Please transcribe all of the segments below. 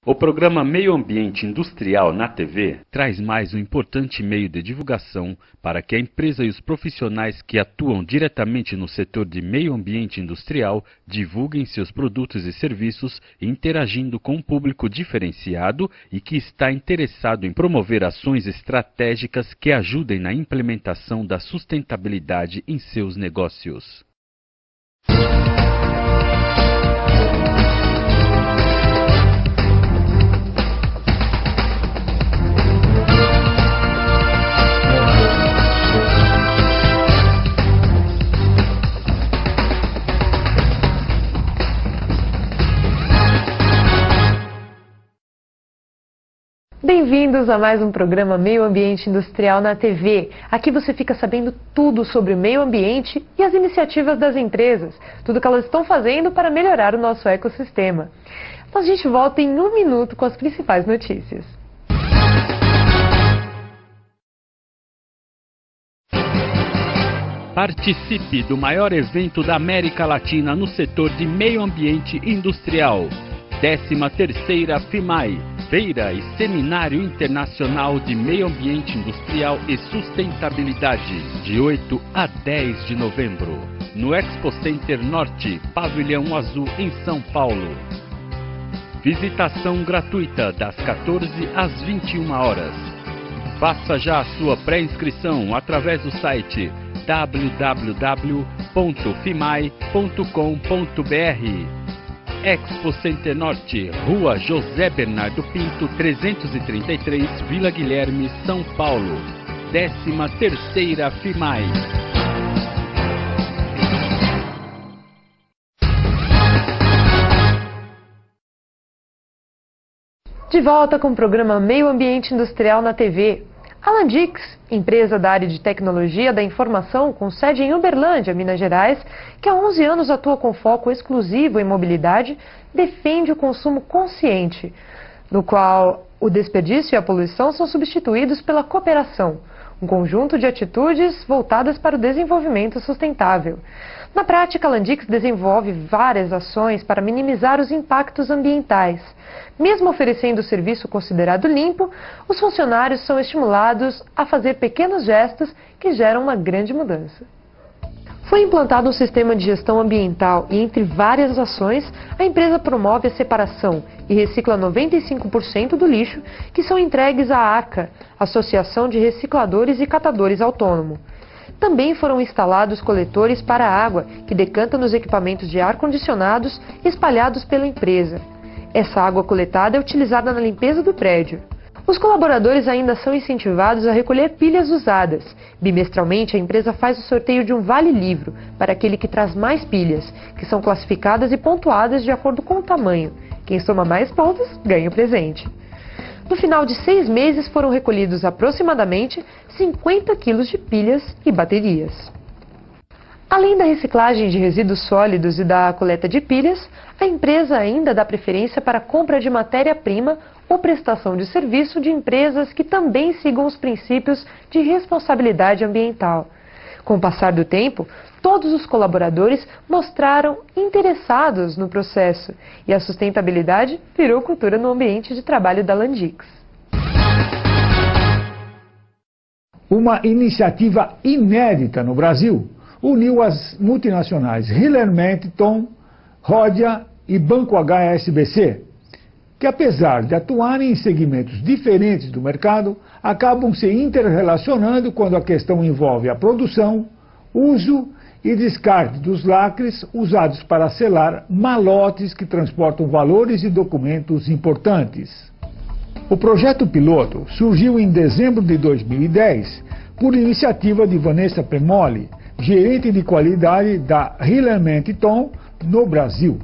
O programa Meio Ambiente Industrial na TV traz mais um importante meio de divulgação para que a empresa e os profissionais que atuam diretamente no setor de meio ambiente industrial divulguem seus produtos e serviços, interagindo com um público diferenciado e que está interessado em promover ações estratégicas que ajudem na implementação da sustentabilidade em seus negócios. Bem-vindos a mais um programa Meio Ambiente Industrial na TV. Aqui você fica sabendo tudo sobre o meio ambiente e as iniciativas das empresas, tudo que elas estão fazendo para melhorar o nosso ecossistema. Então a gente volta em um minuto com as principais notícias. Participe do maior evento da América Latina no setor de meio ambiente industrial. 13ª FIMAI, Feira e Seminário Internacional de Meio Ambiente Industrial e Sustentabilidade, de 8 a 10 de novembro, no Expo Center Norte, Pavilhão Azul, em São Paulo. Visitação gratuita das 14 às 21 horas. Faça já a sua pré-inscrição através do site www.fimai.com.br. Expo Center Norte, Rua José Bernardo Pinto, 333, Vila Guilherme, São Paulo. 13ª FIMAI. De volta com o programa Meio Ambiente Industrial na TV. A Landix, empresa da área de tecnologia da informação com sede em Uberlândia, Minas Gerais, que há 11 anos atua com foco exclusivo em mobilidade, defende o consumo consciente, no qual o desperdício e a poluição são substituídos pela cooperação, um conjunto de atitudes voltadas para o desenvolvimento sustentável. Na prática, a Landix desenvolve várias ações para minimizar os impactos ambientais. Mesmo oferecendo o serviço considerado limpo, os funcionários são estimulados a fazer pequenos gestos que geram uma grande mudança. Foi implantado um sistema de gestão ambiental e, entre várias ações, a empresa promove a separação e recicla 95% do lixo que são entregues à ACA, Associação de Recicladores e Catadores Autônomo. Também foram instalados coletores para água que decanta nos equipamentos de ar-condicionados espalhados pela empresa. Essa água coletada é utilizada na limpeza do prédio. Os colaboradores ainda são incentivados a recolher pilhas usadas. Bimestralmente, a empresa faz o sorteio de um vale-livro para aquele que traz mais pilhas, que são classificadas e pontuadas de acordo com o tamanho. Quem soma mais pontos ganha o presente. No final de 6 meses foram recolhidos aproximadamente 50 quilos de pilhas e baterias. Além da reciclagem de resíduos sólidos e da coleta de pilhas, a empresa ainda dá preferência para a compra de matéria-prima ou prestação de serviço de empresas que também sigam os princípios de responsabilidade ambiental. Com o passar do tempo, todos os colaboradores mostraram interessados no processo e a sustentabilidade virou cultura no ambiente de trabalho da Landix. Uma iniciativa inédita no Brasil uniu as multinacionais Hillerman, Rhodia e Banco HSBC, que apesar de atuarem em segmentos diferentes do mercado, acabam se interrelacionando quando a questão envolve a produção, uso e descarte dos lacres usados para selar malotes que transportam valores e documentos importantes. O projeto piloto surgiu em dezembro de 2010 por iniciativa de Vanessa Premoli, gerente de qualidade da Hillerman no Brasil.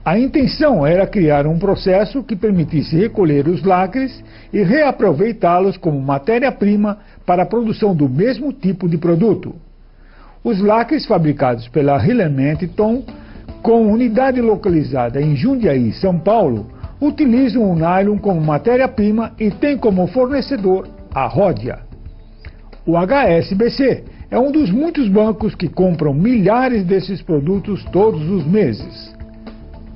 A intenção era criar um processo que permitisse recolher os lacres e reaproveitá-los como matéria-prima para a produção do mesmo tipo de produto. Os lacres fabricados pela Hillerman, com unidade localizada em Jundiaí, São Paulo, utilizam o nylon como matéria-prima e têm como fornecedor a Rhodia. O HSBC é um dos muitos bancos que compram milhares desses produtos todos os meses.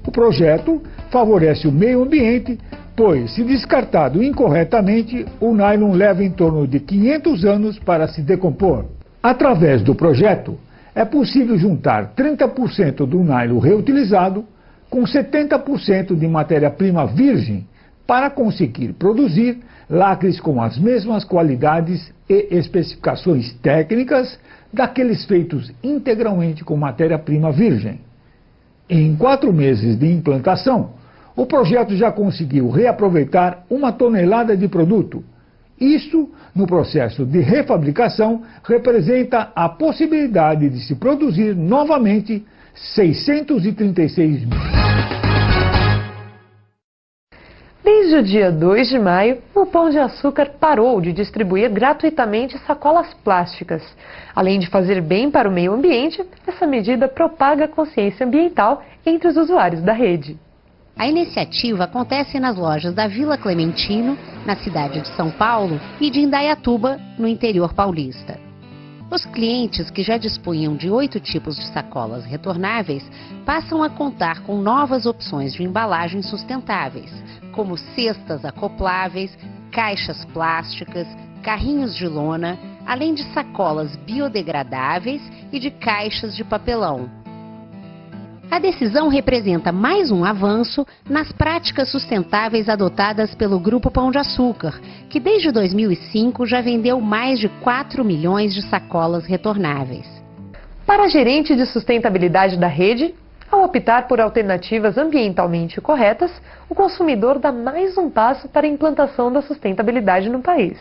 O projeto favorece o meio ambiente, pois, se descartado incorretamente, o nylon leva em torno de 500 anos para se decompor. Através do projeto, é possível juntar 30% do nylon reutilizado com 70% de matéria-prima virgem para conseguir produzir lacres com as mesmas qualidades e especificações técnicas daqueles feitos integralmente com matéria-prima virgem. Em 4 meses de implantação, o projeto já conseguiu reaproveitar 1 tonelada de produto. Isso, no processo de refabricação, representa a possibilidade de se produzir novamente 636 mil. Desde o dia 2 de maio, o Pão de Açúcar parou de distribuir gratuitamente sacolas plásticas. Além de fazer bem para o meio ambiente, essa medida propaga a consciência ambiental entre os usuários da rede. A iniciativa acontece nas lojas da Vila Clementino, na cidade de São Paulo, e de Indaiatuba, no interior paulista. Os clientes, que já dispunham de 8 tipos de sacolas retornáveis, passam a contar com novas opções de embalagens sustentáveis, como cestas acopláveis, caixas plásticas, carrinhos de lona, além de sacolas biodegradáveis e de caixas de papelão. A decisão representa mais um avanço nas práticas sustentáveis adotadas pelo Grupo Pão de Açúcar, que desde 2005 já vendeu mais de 4 milhões de sacolas retornáveis. Para a gerente de sustentabilidade da rede, ao optar por alternativas ambientalmente corretas, o consumidor dá mais um passo para a implantação da sustentabilidade no país.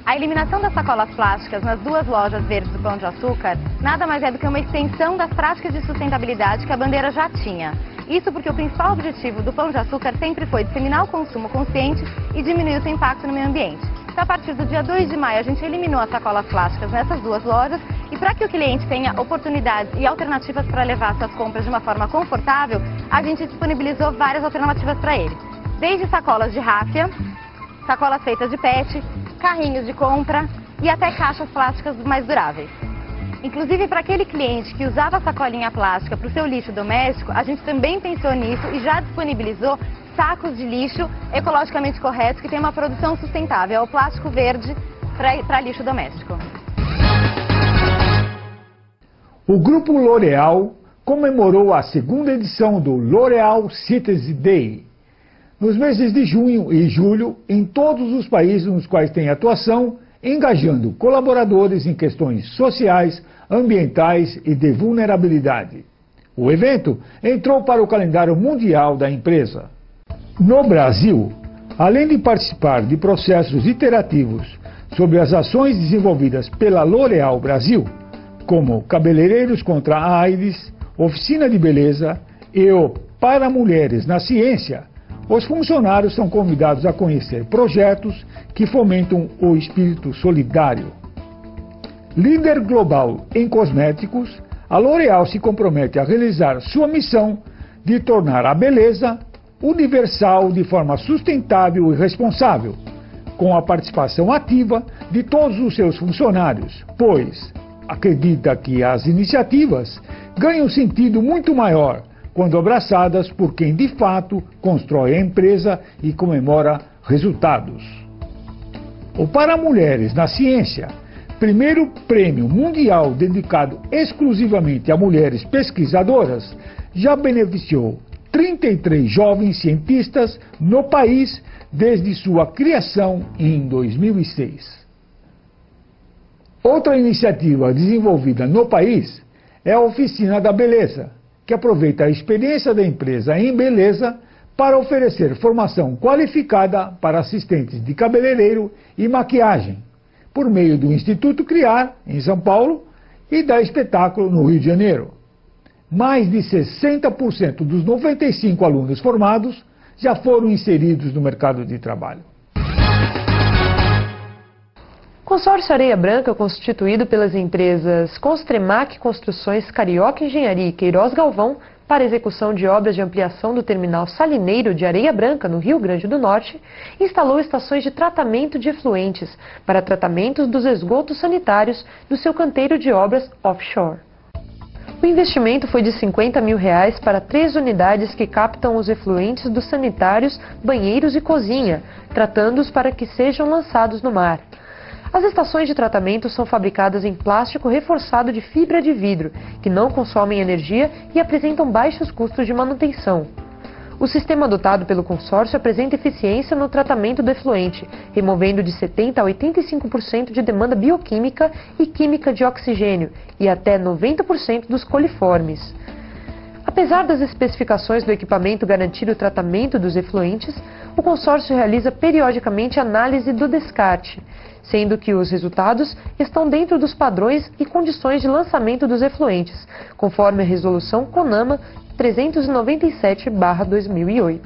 A eliminação das sacolas plásticas nas 2 lojas verdes do Pão de Açúcar nada mais é do que uma extensão das práticas de sustentabilidade que a bandeira já tinha. Isso porque o principal objetivo do Pão de Açúcar sempre foi disseminar o consumo consciente e diminuir o seu impacto no meio ambiente. Então, a partir do dia 2 de maio, a gente eliminou as sacolas plásticas nessas 2 lojas e para que o cliente tenha oportunidades e alternativas para levar suas compras de uma forma confortável, a gente disponibilizou várias alternativas para ele. Desde sacolas de ráfia, sacolas feitas de PET, carrinhos de compra e até caixas plásticas mais duráveis. Inclusive, para aquele cliente que usava a sacolinha plástica para o seu lixo doméstico, a gente também pensou nisso e já disponibilizou sacos de lixo ecologicamente corretos que tem uma produção sustentável, é o plástico verde para lixo doméstico. O Grupo L'Oréal comemorou a 2ª edição do L'Oréal Cities Day, nos meses de junho e julho, em todos os países nos quais tem atuação, engajando colaboradores em questões sociais, ambientais e de vulnerabilidade. O evento entrou para o calendário mundial da empresa. No Brasil, além de participar de processos iterativos sobre as ações desenvolvidas pela L'Oréal Brasil, como Cabeleireiros contra a AIDS, Oficina de Beleza e o Para Mulheres na Ciência, os funcionários são convidados a conhecer projetos que fomentam o espírito solidário. Líder global em cosméticos, a L'Oréal se compromete a realizar sua missão de tornar a beleza universal de forma sustentável e responsável, com a participação ativa de todos os seus funcionários, pois acredita que as iniciativas ganham sentido muito maior quando abraçadas por quem de fato constrói a empresa e comemora resultados. O Para Mulheres na Ciência, primeiro prêmio mundial dedicado exclusivamente a mulheres pesquisadoras, já beneficiou 33 jovens cientistas no país desde sua criação em 2006. Outra iniciativa desenvolvida no país é a Oficina da Beleza, que aproveita a experiência da empresa em beleza para oferecer formação qualificada para assistentes de cabeleireiro e maquiagem, por meio do Instituto Criar, em São Paulo, e da Espetáculo, no Rio de Janeiro. Mais de 60% dos 95 alunos formados já foram inseridos no mercado de trabalho. O consórcio Areia Branca, constituído pelas empresas Constremac Construções, Carioca Engenharia e Queiroz Galvão, para execução de obras de ampliação do terminal salineiro de Areia Branca, no Rio Grande do Norte, instalou estações de tratamento de efluentes para tratamentos dos esgotos sanitários do seu canteiro de obras offshore. O investimento foi de R$50 mil para 3 unidades que captam os efluentes dos sanitários, banheiros e cozinha, tratando-os para que sejam lançados no mar. As estações de tratamento são fabricadas em plástico reforçado de fibra de vidro, que não consomem energia e apresentam baixos custos de manutenção. O sistema adotado pelo consórcio apresenta eficiência no tratamento do efluente, removendo de 70% a 85% de demanda bioquímica e química de oxigênio e até 90% dos coliformes. Apesar das especificações do equipamento garantir o tratamento dos efluentes, o consórcio realiza periodicamente análise do descarte, sendo que os resultados estão dentro dos padrões e condições de lançamento dos efluentes, conforme a resolução CONAMA 397/2008.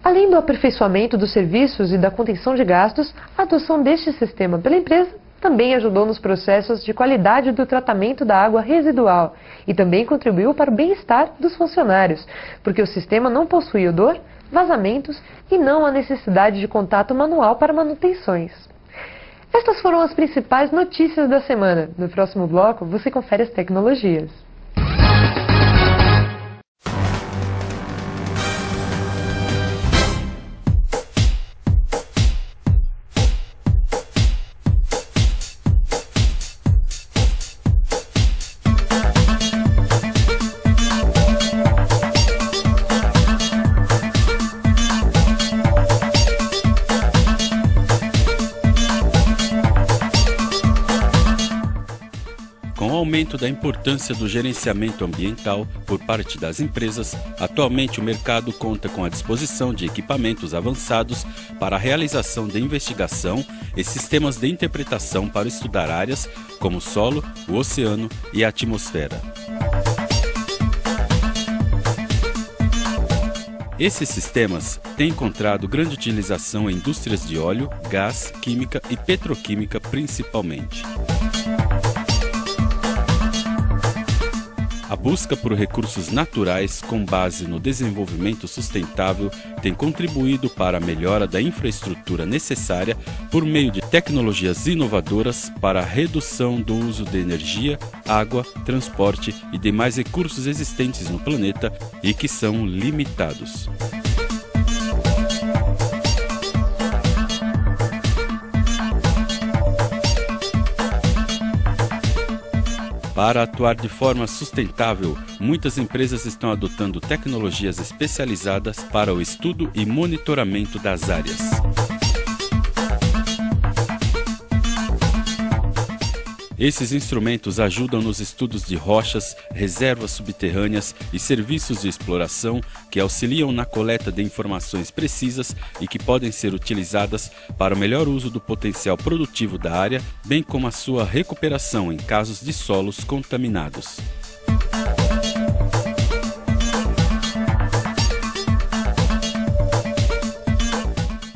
Além do aperfeiçoamento dos serviços e da contenção de gastos, a adoção deste sistema pela empresa também ajudou nos processos de qualidade do tratamento da água residual e também contribuiu para o bem-estar dos funcionários, porque o sistema não possui odor, vazamentos e não há necessidade de contato manual para manutenções. Estas foram as principais notícias da semana. No próximo bloco, você confere as tecnologias. Com o aumento da importância do gerenciamento ambiental por parte das empresas, atualmente o mercado conta com a disposição de equipamentos avançados para a realização de investigação e sistemas de interpretação para estudar áreas como o solo, o oceano e a atmosfera. Esses sistemas têm encontrado grande utilização em indústrias de óleo, gás, química e petroquímica principalmente. A busca por recursos naturais com base no desenvolvimento sustentável tem contribuído para a melhora da infraestrutura necessária por meio de tecnologias inovadoras para a redução do uso de energia, água, transporte e demais recursos existentes no planeta e que são limitados. Para atuar de forma sustentável, muitas empresas estão adotando tecnologias especializadas para o estudo e monitoramento das áreas. Esses instrumentos ajudam nos estudos de rochas, reservas subterrâneas e serviços de exploração que auxiliam na coleta de informações precisas e que podem ser utilizadas para o melhor uso do potencial produtivo da área, bem como a sua recuperação em casos de solos contaminados.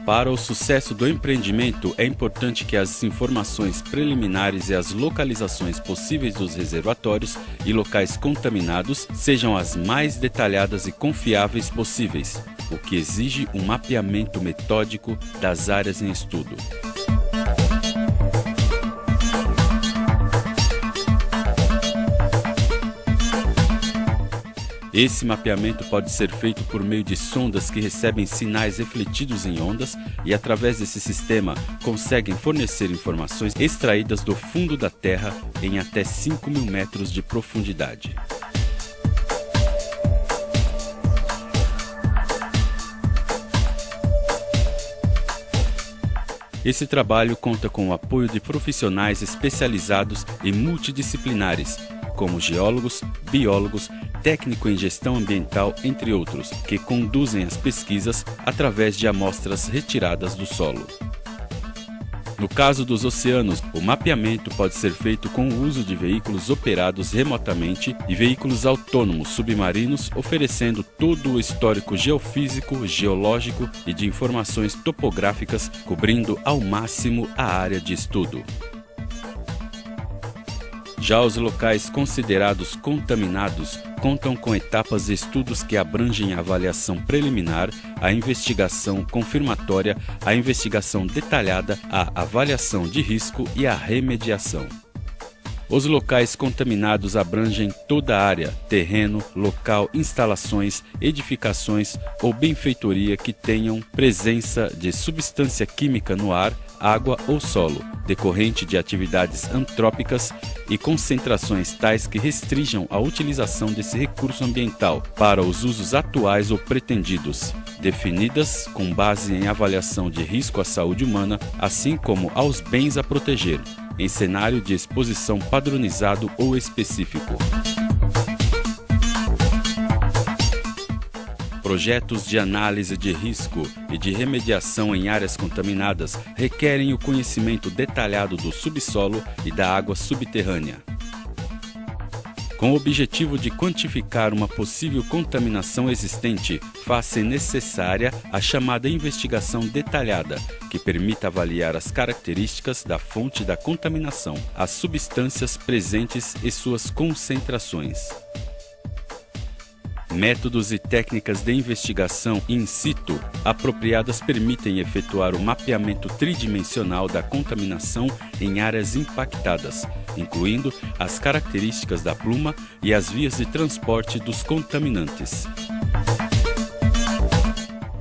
Para o sucesso do empreendimento, é importante que as informações preliminares e as localizações possíveis dos reservatórios e locais contaminados sejam as mais detalhadas e confiáveis possíveis, o que exige um mapeamento metódico das áreas em estudo. Esse mapeamento pode ser feito por meio de sondas que recebem sinais refletidos em ondas e, através desse sistema, conseguem fornecer informações extraídas do fundo da Terra em até 5.000 metros de profundidade. Esse trabalho conta com o apoio de profissionais especializados e multidisciplinares, como geólogos, biólogos, técnico em gestão ambiental, entre outros, que conduzem as pesquisas através de amostras retiradas do solo. No caso dos oceanos, o mapeamento pode ser feito com o uso de veículos operados remotamente e veículos autônomos submarinos, oferecendo todo o histórico geofísico, geológico e de informações topográficas, cobrindo ao máximo a área de estudo. Já os locais considerados contaminados contam com etapas de estudos que abrangem a avaliação preliminar, a investigação confirmatória, a investigação detalhada, a avaliação de risco e a remediação. Os locais contaminados abrangem toda a área, terreno, local, instalações, edificações ou benfeitoria que tenham presença de substância química no ar, água ou solo, decorrente de atividades antrópicas e concentrações tais que restringam a utilização desse recurso ambiental para os usos atuais ou pretendidos, definidas com base em avaliação de risco à saúde humana, assim como aos bens a proteger, em cenário de exposição padronizado ou específico. Projetos de análise de risco e de remediação em áreas contaminadas requerem o conhecimento detalhado do subsolo e da água subterrânea. Com o objetivo de quantificar uma possível contaminação existente, faz-se necessária a chamada investigação detalhada, que permita avaliar as características da fonte da contaminação, as substâncias presentes e suas concentrações. Métodos e técnicas de investigação in situ apropriadas permitem efetuar o mapeamento tridimensional da contaminação em áreas impactadas, incluindo as características da pluma e as vias de transporte dos contaminantes.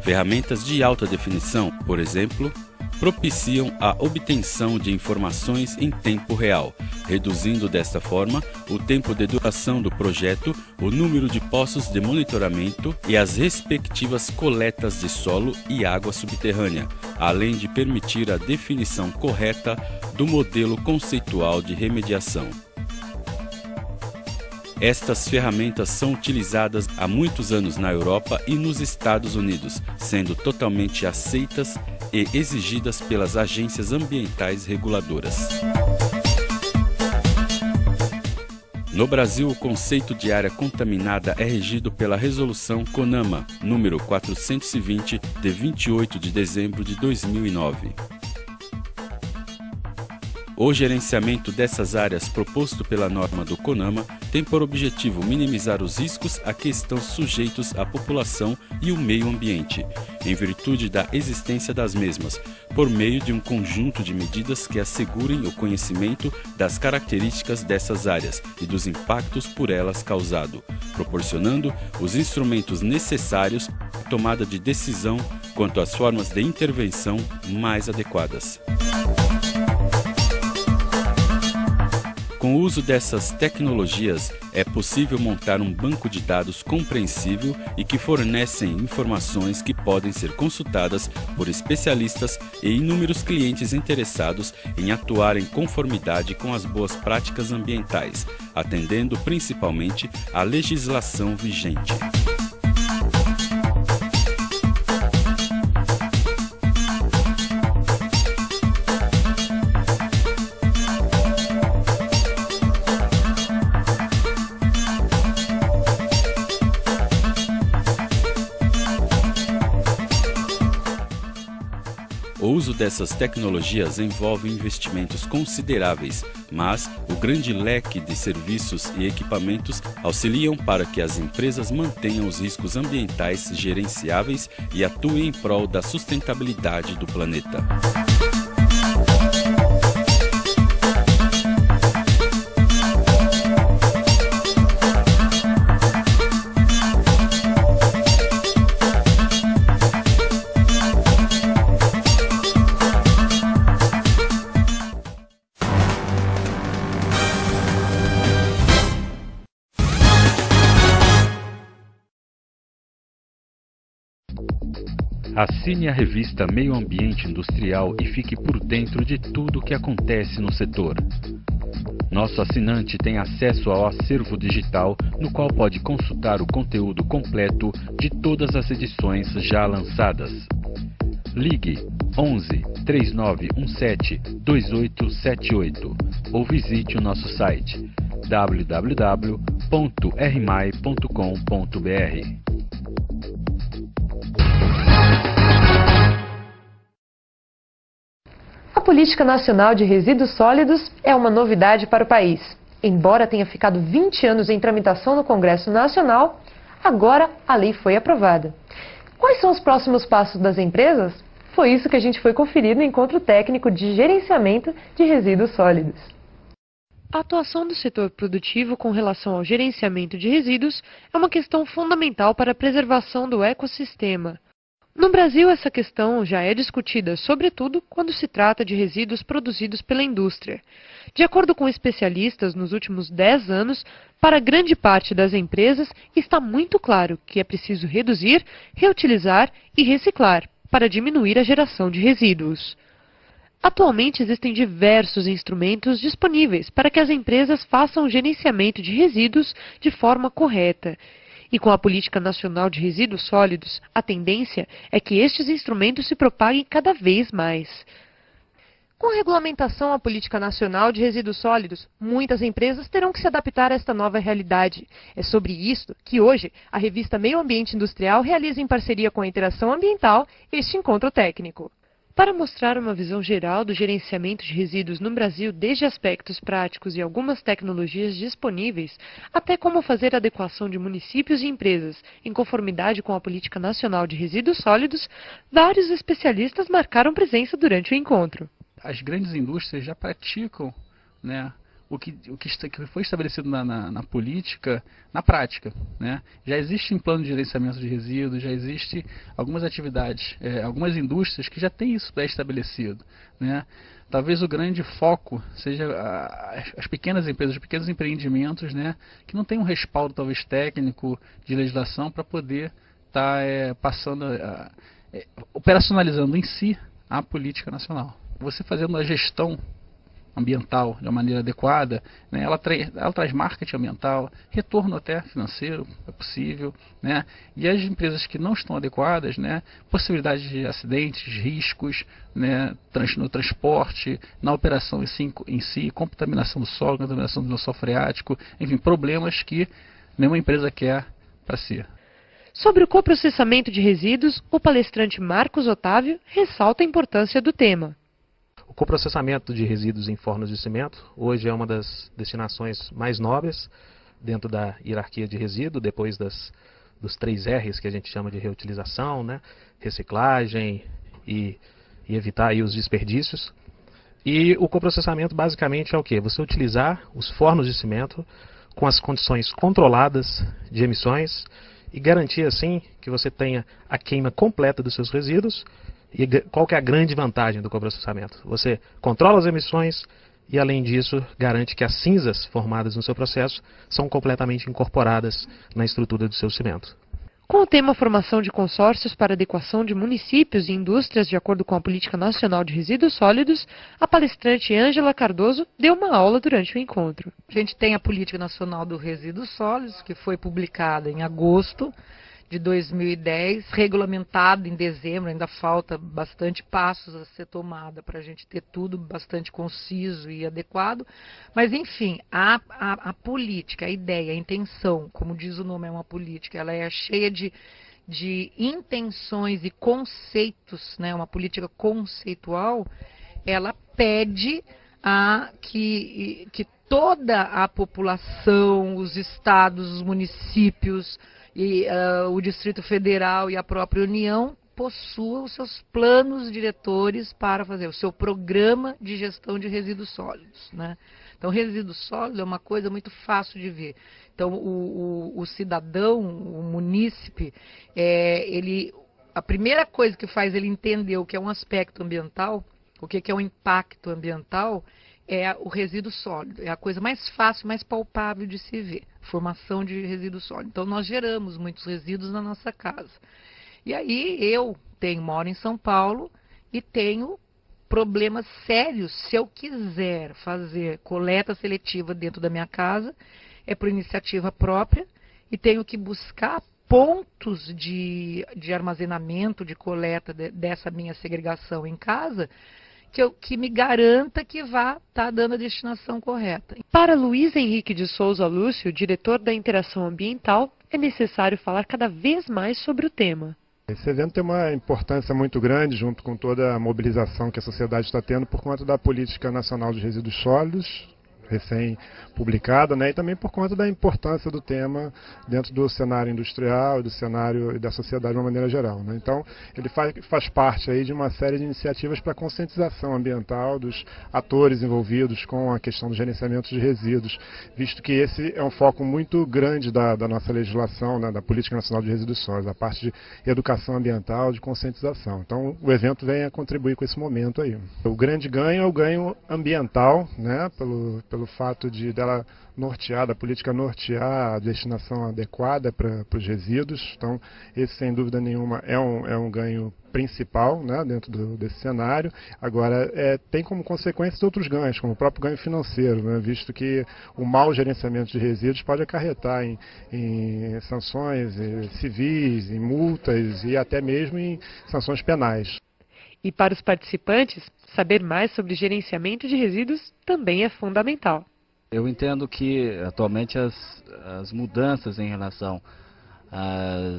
Ferramentas de alta definição, por exemplo, propiciam a obtenção de informações em tempo real, reduzindo desta forma o tempo de duração do projeto, o número de postos de monitoramento e as respectivas coletas de solo e água subterrânea, além de permitir a definição correta do modelo conceitual de remediação. Estas ferramentas são utilizadas há muitos anos na Europa e nos Estados Unidos, sendo totalmente aceitas e exigidas pelas agências ambientais reguladoras. No Brasil, o conceito de área contaminada é regido pela Resolução CONAMA, número 420, de 28 de dezembro de 2009. O gerenciamento dessas áreas proposto pela norma do CONAMA tem por objetivo minimizar os riscos a que estão sujeitos a população e o meio ambiente, em virtude da existência das mesmas, por meio de um conjunto de medidas que assegurem o conhecimento das características dessas áreas e dos impactos por elas causados, proporcionando os instrumentos necessários à tomada de decisão quanto às formas de intervenção mais adequadas. Com o uso dessas tecnologias, é possível montar um banco de dados compreensível e que fornecem informações que podem ser consultadas por especialistas e inúmeros clientes interessados em atuar em conformidade com as boas práticas ambientais, atendendo principalmente à legislação vigente. O uso dessas tecnologias envolve investimentos consideráveis, mas o grande leque de serviços e equipamentos auxiliam para que as empresas mantenham os riscos ambientais gerenciáveis e atuem em prol da sustentabilidade do planeta. Assine a revista Meio Ambiente Industrial e fique por dentro de tudo o que acontece no setor. Nosso assinante tem acesso ao acervo digital, no qual pode consultar o conteúdo completo de todas as edições já lançadas. Ligue 11 3917 2878 ou visite o nosso site www.rmai.com.br. A Política Nacional de Resíduos Sólidos é uma novidade para o país. Embora tenha ficado 20 anos em tramitação no Congresso Nacional, agora a lei foi aprovada. Quais são os próximos passos das empresas? Foi isso que a gente foi conferir no encontro técnico de gerenciamento de resíduos sólidos. A atuação do setor produtivo com relação ao gerenciamento de resíduos é uma questão fundamental para a preservação do ecossistema. No Brasil, essa questão já é discutida, sobretudo quando se trata de resíduos produzidos pela indústria. De acordo com especialistas, nos últimos 10 anos, para grande parte das empresas, está muito claro que é preciso reduzir, reutilizar e reciclar para diminuir a geração de resíduos. Atualmente existem diversos instrumentos disponíveis para que as empresas façam o gerenciamento de resíduos de forma correta. E com a Política Nacional de Resíduos Sólidos, a tendência é que estes instrumentos se propaguem cada vez mais. Com a regulamentação à Política Nacional de Resíduos Sólidos, muitas empresas terão que se adaptar a esta nova realidade. É sobre isso que hoje a revista Meio Ambiente Industrial realiza em parceria com a Interação Ambiental este encontro técnico. Para mostrar uma visão geral do gerenciamento de resíduos no Brasil, desde aspectos práticos e algumas tecnologias disponíveis, até como fazer a adequação de municípios e empresas em conformidade com a Política Nacional de Resíduos Sólidos, vários especialistas marcaram presença durante o encontro. As grandes indústrias já praticam, né, o que foi estabelecido na política, na prática, né? Já existe um plano de gerenciamento de resíduos, já existe algumas atividades, algumas indústrias que já têm isso pré-estabelecido, né? Talvez o grande foco seja as pequenas empresas, os pequenos empreendimentos, né, que não têm um respaldo talvez técnico de legislação para poder estar operacionalizando em si a política nacional. Você fazendo a gestão ambiental de uma maneira adequada, né, ela traz marketing ambiental, retorno até financeiro, é possível, né, e as empresas que não estão adequadas, né, possibilidade de acidentes, riscos, né, no transporte, na operação em si, contaminação do solo, contaminação do lençol freático, enfim, problemas que nenhuma empresa quer para si. Sobre o coprocessamento de resíduos, o palestrante Marcos Otávio ressalta a importância do tema. O coprocessamento de resíduos em fornos de cimento hoje é uma das destinações mais nobres dentro da hierarquia de resíduo, depois dos 3 R's que a gente chama de reutilização, né? Reciclagem e evitar aí os desperdícios. E o coprocessamento basicamente é o quê? Você utilizar os fornos de cimento com as condições controladas de emissões e garantir assim que você tenha a queima completa dos seus resíduos. E qual que é a grande vantagem do coprocessamento? Você controla as emissões e, além disso, garante que as cinzas formadas no seu processo são completamente incorporadas na estrutura do seu cimento. Com o tema Formação de Consórcios para Adequação de Municípios e Indústrias de acordo com a Política Nacional de Resíduos Sólidos, a palestrante Ângela Cardoso deu uma aula durante o encontro. A gente tem a Política Nacional dos Resíduos Sólidos, que foi publicada em agosto de 2010, regulamentado em dezembro, ainda falta bastante passos a ser tomada para a gente ter tudo bastante conciso e adequado, mas enfim, a política, a ideia, a intenção, como diz o nome, é uma política, ela é cheia de intenções e conceitos, né, uma política conceitual, ela pede que toda a população, os estados, os municípios, e o Distrito Federal e a própria União possuam os seus planos diretores para fazer o seu programa de gestão de resíduos sólidos, né? Então, resíduo sólido é uma coisa muito fácil de ver. Então, o cidadão, o munícipe, a primeira coisa que faz ele entender o que é um aspecto ambiental, o que é um impacto ambiental, é o resíduo sólido. É a coisa mais fácil, mais palpável de se ver. Formação de resíduo sólido. Então, nós geramos muitos resíduos na nossa casa. E aí, eu moro em São Paulo e tenho problemas sérios. Se eu quiser fazer coleta seletiva dentro da minha casa, é por iniciativa própria e tenho que buscar pontos de armazenamento, de coleta dessa minha segregação em casa, que me garanta que vá estar dando a destinação correta. Para Luiz Henrique de Souza Lúcio, diretor da Interação Ambiental, é necessário falar cada vez mais sobre o tema. Esse evento tem uma importância muito grande, junto com toda a mobilização que a sociedade está tendo por conta da Política Nacional de Resíduos Sólidos, recém-publicada, né, e também por conta da importância do tema dentro do cenário industrial, do cenário e da sociedade de uma maneira geral, né. Então, ele faz parte aí de uma série de iniciativas para conscientização ambiental dos atores envolvidos com a questão do gerenciamento de resíduos, visto que esse é um foco muito grande da nossa legislação, né, da Política Nacional de Resíduos Sólidos, a parte de educação ambiental, de conscientização. Então, o evento vem a contribuir com esse momento aí. O grande ganho é o ganho ambiental, né, pelo fato dela nortear, da política nortear a destinação adequada para os resíduos. Então, esse, sem dúvida nenhuma, é um ganho principal, né, dentro desse cenário. Agora, tem como consequência outros ganhos, como o próprio ganho financeiro, né, visto que o mau gerenciamento de resíduos pode acarretar em sanções civis, em multas e até mesmo em sanções penais. E para os participantes, saber mais sobre gerenciamento de resíduos também é fundamental. Eu entendo que atualmente as mudanças em relação a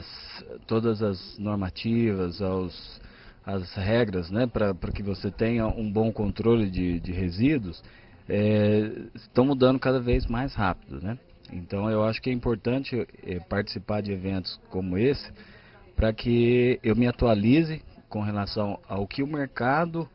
todas as normativas, as regras, né, para que você tenha um bom controle de resíduos, estão mudando cada vez mais rápido, né? Então eu acho que é importante participar de eventos como esse para que eu me atualize com relação ao que o mercado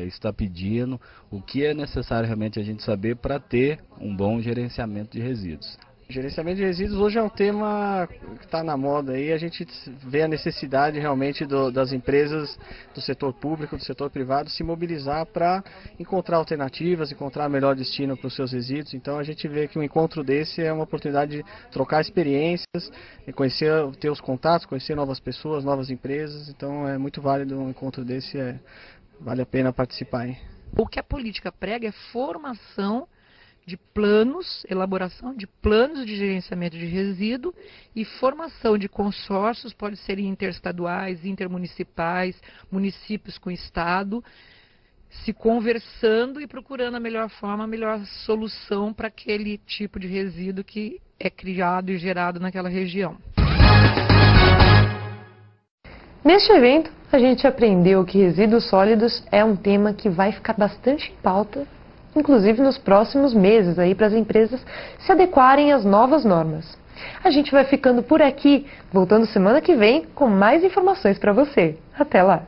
está pedindo, o que é necessário realmente a gente saber para ter um bom gerenciamento de resíduos. Gerenciamento de resíduos hoje é um tema que está na moda aí, a gente vê a necessidade realmente das empresas, do setor público, do setor privado se mobilizar para encontrar alternativas, encontrar melhor destino para os seus resíduos. Então a gente vê que um encontro desse é uma oportunidade de trocar experiências, conhecer, ter os contatos, conhecer novas pessoas, novas empresas. Então é muito válido um encontro desse, vale a pena participar, hein? O que a política prega é formação de planos, elaboração de planos de gerenciamento de resíduo e formação de consórcios, pode ser interestaduais, intermunicipais, municípios com estado, se conversando e procurando a melhor forma, a melhor solução para aquele tipo de resíduo que é criado e gerado naquela região. Neste evento, a gente aprendeu que resíduos sólidos é um tema que vai ficar bastante em pauta, inclusive nos próximos meses, aí para as empresas se adequarem às novas normas. A gente vai ficando por aqui, voltando semana que vem com mais informações para você. Até lá!